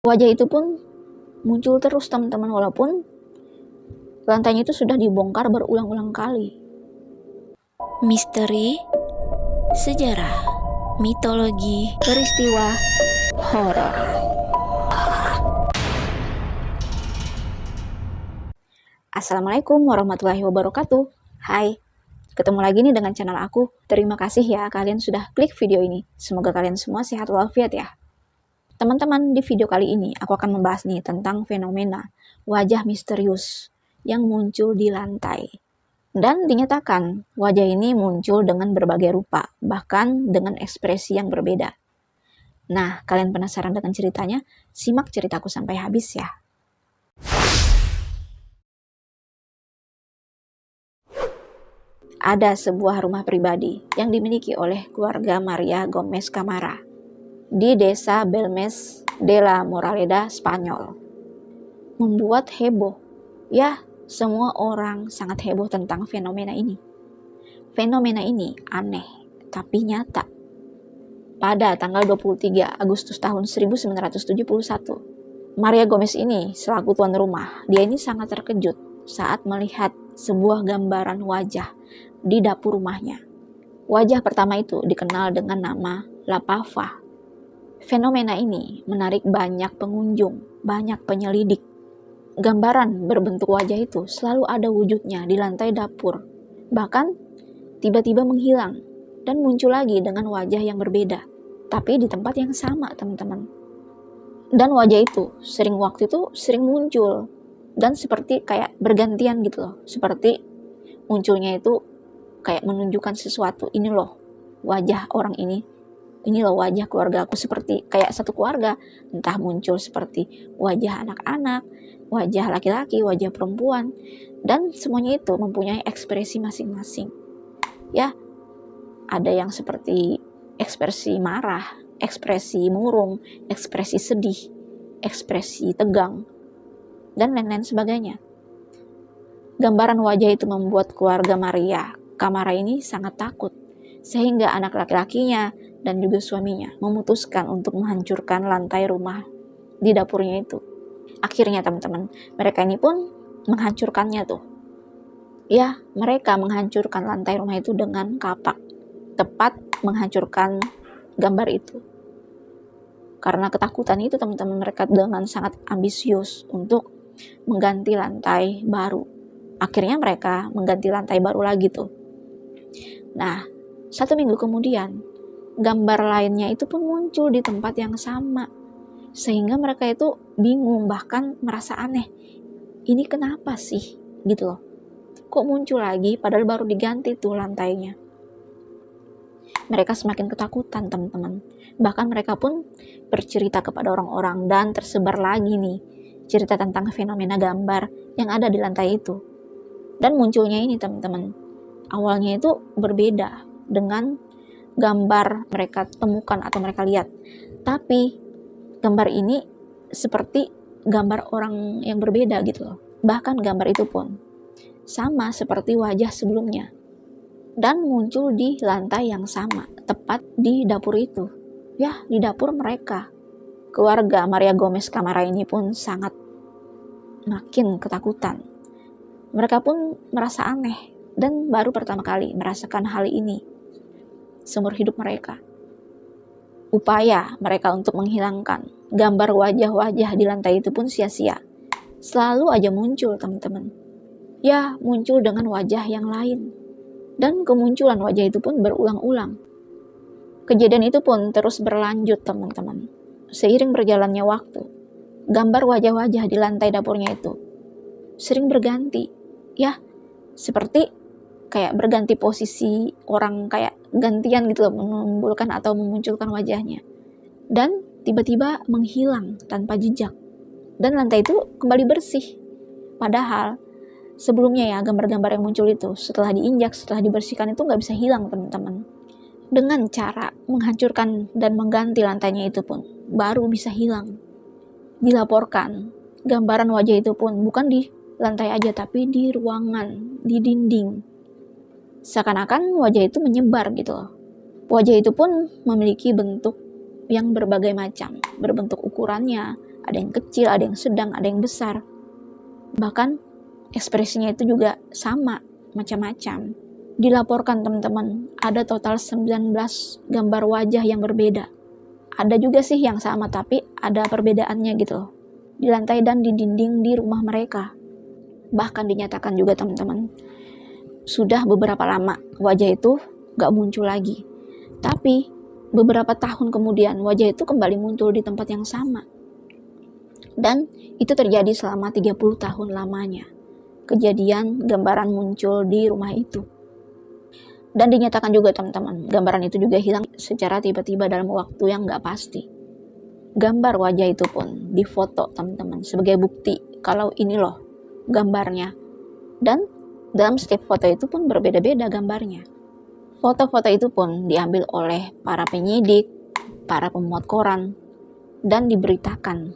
Wajah itu pun muncul terus teman-teman, walaupun lantainya itu sudah dibongkar berulang-ulang kali. Misteri, sejarah, mitologi, Peristiwa horor. Assalamualaikum warahmatullahi wabarakatuh. Hai, ketemu lagi nih dengan channel aku. Terima kasih ya kalian sudah klik video ini. Semoga kalian semua sehat walafiat ya. Teman-teman, di video kali ini aku akan membahas nih tentang fenomena wajah misterius yang muncul di lantai. Dan dinyatakan wajah ini muncul dengan berbagai rupa, bahkan dengan ekspresi yang berbeda. Nah, kalian penasaran dengan ceritanya? Simak ceritaku sampai habis ya. Ada sebuah rumah pribadi yang dimiliki oleh keluarga Maria Gomez Camara di desa Belmes de la Moraleda, Spanyol. Membuat heboh. Ya, semua orang sangat heboh tentang fenomena ini. Fenomena ini aneh, tapi nyata. Pada tanggal 23 Agustus tahun 1971, Maria Gomez ini selaku tuan rumah, dia ini sangat terkejut saat melihat sebuah gambaran wajah di dapur rumahnya. Wajah pertama itu dikenal dengan nama La Pava. Fenomena ini menarik banyak pengunjung, banyak penyelidik. Gambaran berbentuk wajah itu selalu ada wujudnya di lantai dapur. Bahkan tiba-tiba menghilang dan muncul lagi dengan wajah yang berbeda, tapi di tempat yang sama, teman-teman. Dan wajah itu sering muncul dan seperti kayak bergantian gitu loh. Seperti munculnya itu kayak menunjukkan sesuatu. Ini loh wajah orang ini. Ini loh wajah keluarga aku, seperti kayak satu keluarga. Entah muncul seperti wajah anak-anak, wajah laki-laki, wajah perempuan. Dan semuanya itu mempunyai ekspresi masing-masing. Ya, ada yang seperti ekspresi marah, ekspresi murung, ekspresi sedih, ekspresi tegang, dan lain-lain sebagainya. Gambaran wajah itu membuat keluarga Maria Camara ini sangat takut, sehingga anak laki-lakinya dan juga suaminya memutuskan untuk menghancurkan lantai rumah di dapurnya itu. Akhirnya teman-teman, mereka ini pun menghancurkannya tuh. Ya, mereka menghancurkan lantai rumah itu dengan kapak, tepat menghancurkan gambar itu. Karena ketakutan itu teman-teman, mereka dengan sangat ambisius untuk mengganti lantai baru. Akhirnya mereka mengganti lantai baru lagi tuh. Nah, 1 minggu kemudian, gambar lainnya itu pun muncul di tempat yang sama. Sehingga mereka itu bingung, bahkan merasa aneh. Ini kenapa sih? Gitu loh. Kok muncul lagi padahal baru diganti tuh lantainya. Mereka semakin ketakutan teman-teman. Bahkan mereka pun bercerita kepada orang-orang dan tersebar lagi nih cerita tentang fenomena gambar yang ada di lantai itu. Dan munculnya ini teman-teman, awalnya itu berbeda dengan gambar mereka temukan atau mereka lihat. Tapi gambar ini seperti gambar orang yang berbeda gitu loh. Bahkan gambar itu pun sama seperti wajah sebelumnya. Dan muncul di lantai yang sama, tepat di dapur itu. Ya, di dapur mereka. Keluarga Maria Gomez Camara ini pun sangat makin ketakutan. Mereka pun merasa aneh dan baru pertama kali merasakan hal ini seumur hidup mereka. Upaya mereka untuk menghilangkan gambar wajah-wajah di lantai itu pun sia-sia. Selalu aja muncul teman-teman. Ya, muncul dengan wajah yang lain. Dan kemunculan wajah itu pun berulang-ulang. Kejadian itu pun terus berlanjut teman-teman. Seiring berjalannya waktu, gambar wajah-wajah di lantai dapurnya itu sering berganti. Ya, seperti kayak berganti posisi orang, kayak gantian gitu loh, menimbulkan atau memunculkan wajahnya. Dan tiba-tiba menghilang tanpa jejak. Dan lantai itu kembali bersih. Padahal sebelumnya ya, gambar-gambar yang muncul itu setelah diinjak, setelah dibersihkan itu nggak bisa hilang teman-teman. Dengan cara menghancurkan dan mengganti lantainya itu pun baru bisa hilang. Dilaporkan gambaran wajah itu pun bukan di lantai aja, tapi di ruangan, di dinding. Seakan-akan wajah itu menyebar gitu loh. Wajah itu pun memiliki bentuk yang berbagai macam, berbentuk ukurannya, Ada yang kecil, ada yang sedang, ada yang besar. Bahkan ekspresinya itu juga sama, macam-macam. Dilaporkan teman-teman, ada total 19 gambar wajah yang berbeda. Ada juga sih yang sama, tapi ada perbedaannya gitu loh. Di lantai dan di dinding di rumah mereka. Bahkan dinyatakan juga teman-teman, sudah beberapa lama wajah itu gak muncul lagi. Tapi beberapa tahun kemudian wajah itu kembali muncul di tempat yang sama. Dan itu terjadi selama 30 tahun lamanya. Kejadian gambaran muncul di rumah itu. Dan dinyatakan juga teman-teman, gambaran itu juga hilang secara tiba-tiba dalam waktu yang gak pasti. Gambar wajah itu pun difoto teman-teman sebagai bukti kalau ini loh gambarnya. Dan dalam setiap foto itu pun berbeda-beda gambarnya. Foto-foto itu pun diambil oleh para penyidik, para pemuat koran, dan diberitakan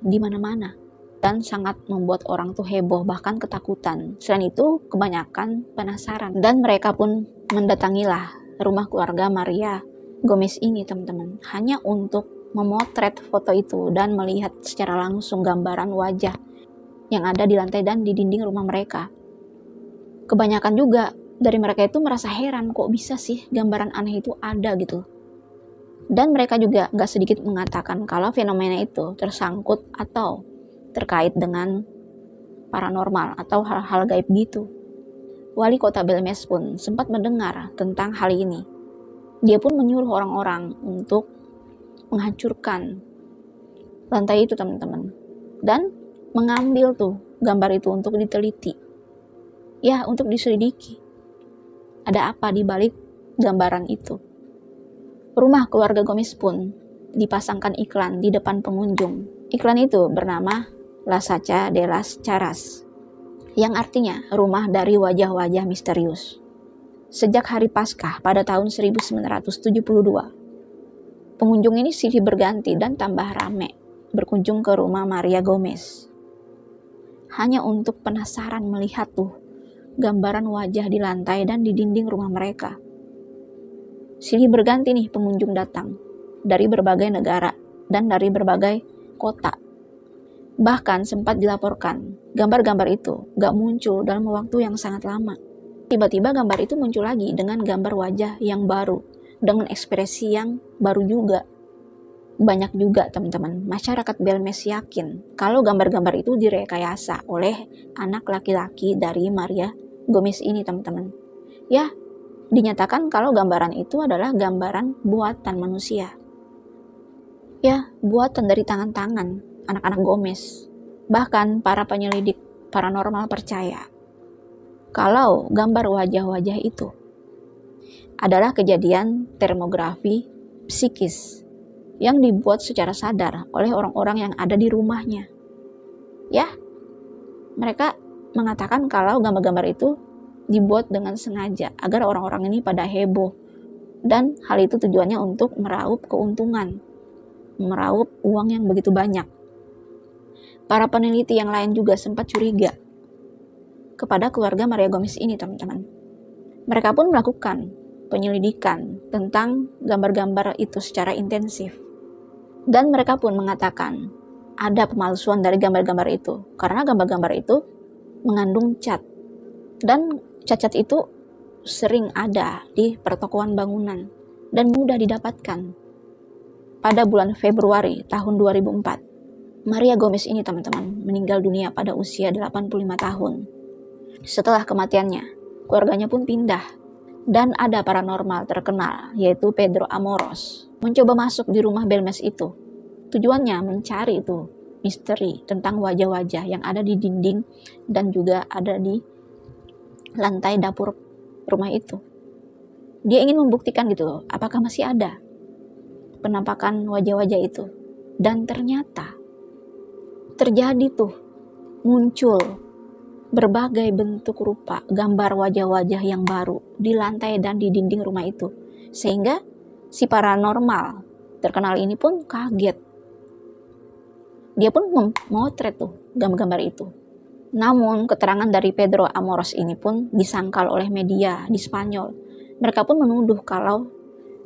di mana-mana. Dan sangat membuat orang tuh heboh, bahkan ketakutan. Selain itu, kebanyakan penasaran. Dan mereka pun mendatangilah rumah keluarga Maria Gomez ini, teman-teman. Hanya untuk memotret foto itu dan melihat secara langsung gambaran wajah yang ada di lantai dan di dinding rumah mereka. Kebanyakan juga dari mereka itu merasa heran, kok bisa sih gambaran aneh itu ada gitu. Dan mereka juga gak sedikit mengatakan kalau fenomena itu tersangkut atau terkait dengan paranormal atau hal-hal gaib gitu. Wali kota Belmes pun sempat mendengar tentang hal ini. Dia pun menyuruh orang-orang untuk menghancurkan lantai itu teman-teman. Dan mengambil tuh gambar itu untuk diteliti. Ya, untuk diselidiki. Ada apa di balik gambaran itu. Rumah keluarga Gomez pun dipasangkan iklan di depan pengunjung. Iklan itu bernama La Sacha de las Charas, yang artinya rumah dari wajah-wajah misterius. Sejak hari Paskah pada tahun 1972, pengunjung ini silih berganti dan tambah rame berkunjung ke rumah Maria Gomez. Hanya untuk penasaran melihat tuh gambaran wajah di lantai dan di dinding rumah mereka. Silih berganti nih pengunjung datang dari berbagai negara dan dari berbagai kota. Bahkan sempat dilaporkan gambar-gambar itu gak muncul dalam waktu yang sangat lama. Tiba-tiba gambar itu muncul lagi dengan gambar wajah yang baru, dengan ekspresi yang baru juga. Banyak juga teman-teman, masyarakat Belmes yakin kalau gambar-gambar itu direkayasa oleh anak laki-laki dari Maria Gomez ini teman-teman. Ya, dinyatakan kalau gambaran itu adalah gambaran buatan manusia. Ya, buatan dari tangan-tangan anak-anak Gomez. Bahkan para penyelidik paranormal percaya kalau gambar wajah-wajah itu adalah kejadian termografi psikis yang dibuat secara sadar oleh orang-orang yang ada di rumahnya. Ya, mereka mengatakan kalau gambar-gambar itu dibuat dengan sengaja agar orang-orang ini pada heboh. Dan hal itu tujuannya untuk meraup keuntungan, meraup uang yang begitu banyak. Para peneliti yang lain juga sempat curiga kepada keluarga Maria Gomez ini teman-teman. Mereka pun melakukan penyelidikan tentang gambar-gambar itu secara intensif. Dan mereka pun mengatakan ada pemalsuan dari gambar-gambar itu karena gambar-gambar itu mengandung cat. Dan cat-cat itu sering ada di pertokoan bangunan dan mudah didapatkan. Pada bulan Februari tahun 2004, Maria Gomez ini teman-teman meninggal dunia pada usia 85 tahun. Setelah kematiannya, keluarganya pun pindah. Dan ada paranormal terkenal, yaitu Pedro Amoros, mencoba masuk di rumah Belmes itu. Tujuannya mencari itu misteri tentang wajah-wajah yang ada di dinding dan juga ada di lantai dapur rumah itu. Dia ingin membuktikan gitu loh, apakah masih ada penampakan wajah-wajah itu. Dan ternyata terjadi tuh, muncul berbagai bentuk rupa gambar wajah-wajah yang baru di lantai dan di dinding rumah itu. Sehingga si paranormal terkenal ini pun kaget. Dia pun memotret tuh gambar-gambar itu. Namun keterangan dari Pedro Amoros ini pun disangkal oleh media di Spanyol. Mereka pun menuduh kalau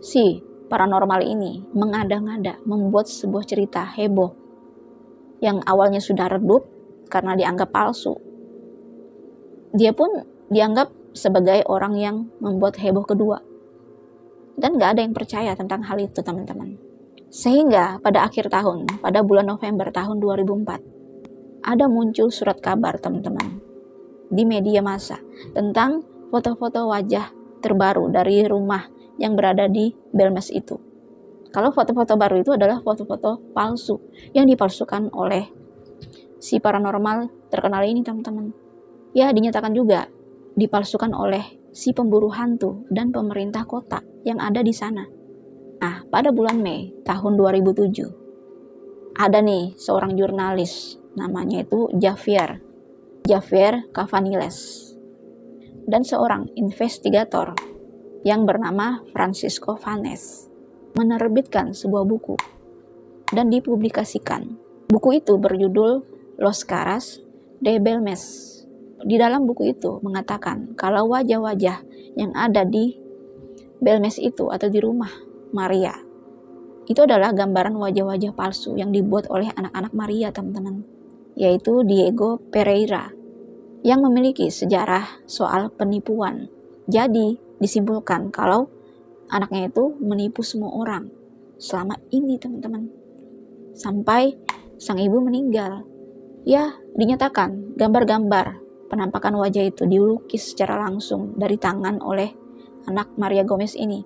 si paranormal ini mengada-ngada membuat sebuah cerita heboh yang awalnya sudah redup karena dianggap palsu. Dia pun dianggap sebagai orang yang membuat heboh kedua. Dan gak ada yang percaya tentang hal itu, teman-teman. Sehingga pada akhir tahun, pada bulan November tahun 2004, ada muncul surat kabar, teman-teman, di media massa tentang foto-foto wajah terbaru dari rumah yang berada di Belmes itu. Kalau foto-foto baru itu adalah foto-foto palsu yang dipalsukan oleh si paranormal terkenal ini, teman-teman. Ya, dinyatakan juga dipalsukan oleh si pemburu hantu dan pemerintah kota yang ada di sana. Nah, pada bulan Mei tahun 2007, ada nih seorang jurnalis, namanya itu Javier Cavaniles, dan seorang investigator yang bernama Francisco Vanes menerbitkan sebuah buku dan dipublikasikan. Buku itu berjudul Los Caras de Belmes. Di dalam buku itu mengatakan kalau wajah-wajah yang ada di Belmes itu atau di rumah Maria itu adalah gambaran wajah-wajah palsu yang dibuat oleh anak-anak Maria, teman-teman, yaitu Diego Pereira, yang memiliki sejarah soal penipuan. Jadi disimpulkan kalau anaknya itu menipu semua orang selama ini, teman-teman, sampai sang ibu meninggal. Ya, dinyatakan gambar-gambar penampakan wajah itu dilukis secara langsung dari tangan oleh anak Maria Gomez ini.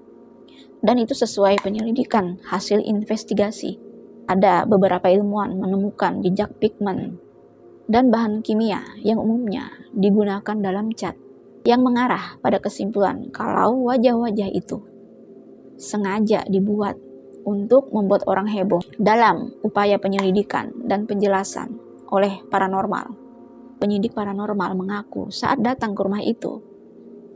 Dan itu sesuai penyelidikan hasil investigasi. Ada beberapa ilmuwan menemukan jejak pigmen dan bahan kimia yang umumnya digunakan dalam cat yang mengarah pada kesimpulan kalau wajah-wajah itu sengaja dibuat untuk membuat orang heboh dalam upaya penyelidikan dan penjelasan oleh paranormal. Penyidik paranormal mengaku saat datang ke rumah itu,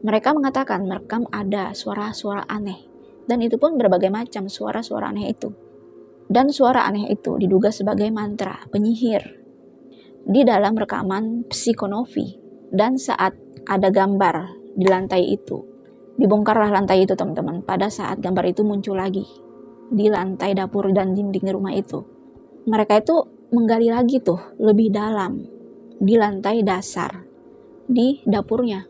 mereka mengatakan merekam ada suara-suara aneh, dan itu pun berbagai macam suara-suara aneh itu. Dan suara aneh itu diduga sebagai mantra penyihir di dalam rekaman psikonovi. Dan saat ada gambar di lantai itu, dibongkarlah lantai itu, teman-teman, pada saat gambar itu muncul lagi di lantai dapur dan dinding rumah itu. Mereka itu menggali lagi tuh lebih dalam di lantai dasar di dapurnya.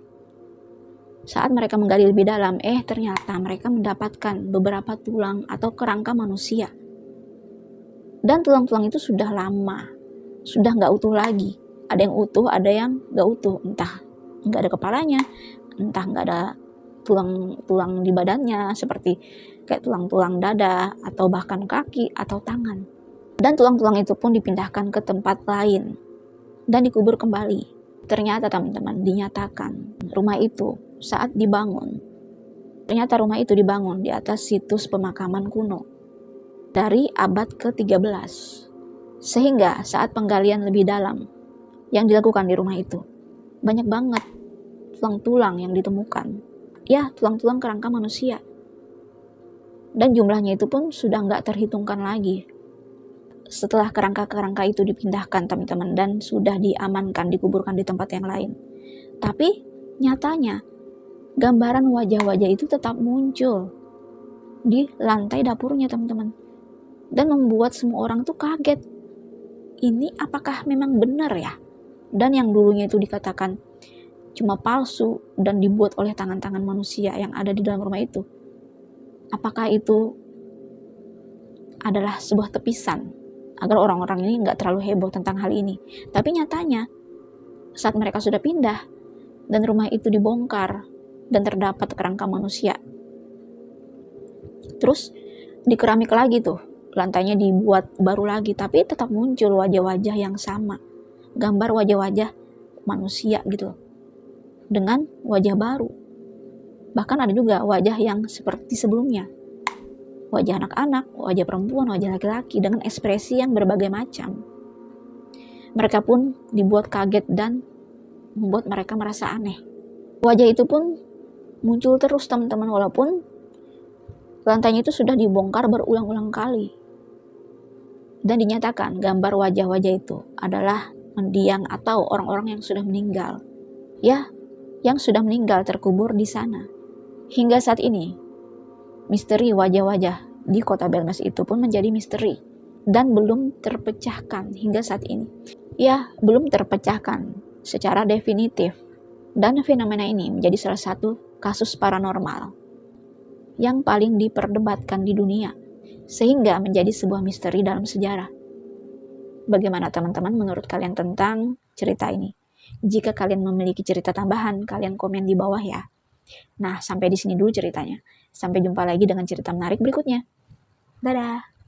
Saat mereka menggali lebih dalam, ternyata mereka mendapatkan beberapa tulang atau kerangka manusia. Dan tulang-tulang itu sudah lama, sudah nggak utuh lagi. Ada yang utuh, ada yang nggak utuh. Entah nggak ada kepalanya, entah nggak ada tulang-tulang di badannya, seperti kayak tulang-tulang dada, atau bahkan kaki atau tangan. Dan tulang-tulang itu pun dipindahkan ke tempat lain dan dikubur kembali. Ternyata, teman-teman, dinyatakan rumah itu saat dibangun, ternyata rumah itu dibangun di atas situs pemakaman kuno dari abad ke-13. Sehingga saat penggalian lebih dalam yang dilakukan di rumah itu, banyak banget tulang-tulang yang ditemukan. Ya, tulang-tulang kerangka manusia. Dan jumlahnya itu pun sudah nggak terhitungkan lagi. Setelah kerangka-kerangka itu dipindahkan, teman-teman, dan sudah diamankan, dikuburkan di tempat yang lain. Tapi nyatanya gambaran wajah-wajah itu tetap muncul di lantai dapurnya, teman-teman. Dan membuat semua orang tuh kaget. Ini apakah memang benar ya? Dan yang dulunya itu dikatakan cuma palsu dan dibuat oleh tangan-tangan manusia yang ada di dalam rumah itu, apakah itu adalah sebuah tepisan agar orang-orang ini nggak terlalu heboh tentang hal ini? Tapi nyatanya saat mereka sudah pindah dan rumah itu dibongkar dan terdapat kerangka manusia, terus dikeramik lagi tuh, lantainya dibuat baru lagi, tapi tetap muncul wajah-wajah yang sama, gambar wajah-wajah manusia gitu dengan wajah baru. Bahkan ada juga wajah yang seperti sebelumnya, wajah anak-anak, wajah perempuan, wajah laki-laki dengan ekspresi yang berbagai macam. Mereka pun dibuat kaget dan membuat mereka merasa aneh. Wajah itu pun muncul terus, teman-teman, walaupun lantainya itu sudah dibongkar berulang-ulang kali. Dan dinyatakan gambar wajah-wajah itu adalah mendiang atau orang-orang yang sudah meninggal. Ya, yang sudah meninggal terkubur di sana. Hingga saat ini, misteri wajah-wajah di kota Belmes itu pun menjadi misteri dan belum terpecahkan hingga saat ini. Ya, belum terpecahkan secara definitif. Dan fenomena ini menjadi salah satu kasus paranormal yang paling diperdebatkan di dunia, sehingga menjadi sebuah misteri dalam sejarah. Bagaimana teman-teman menurut kalian tentang cerita ini? Jika kalian memiliki cerita tambahan, kalian komen di bawah ya. Nah, sampai di sini dulu ceritanya. Sampai jumpa lagi dengan cerita menarik berikutnya. Dadah!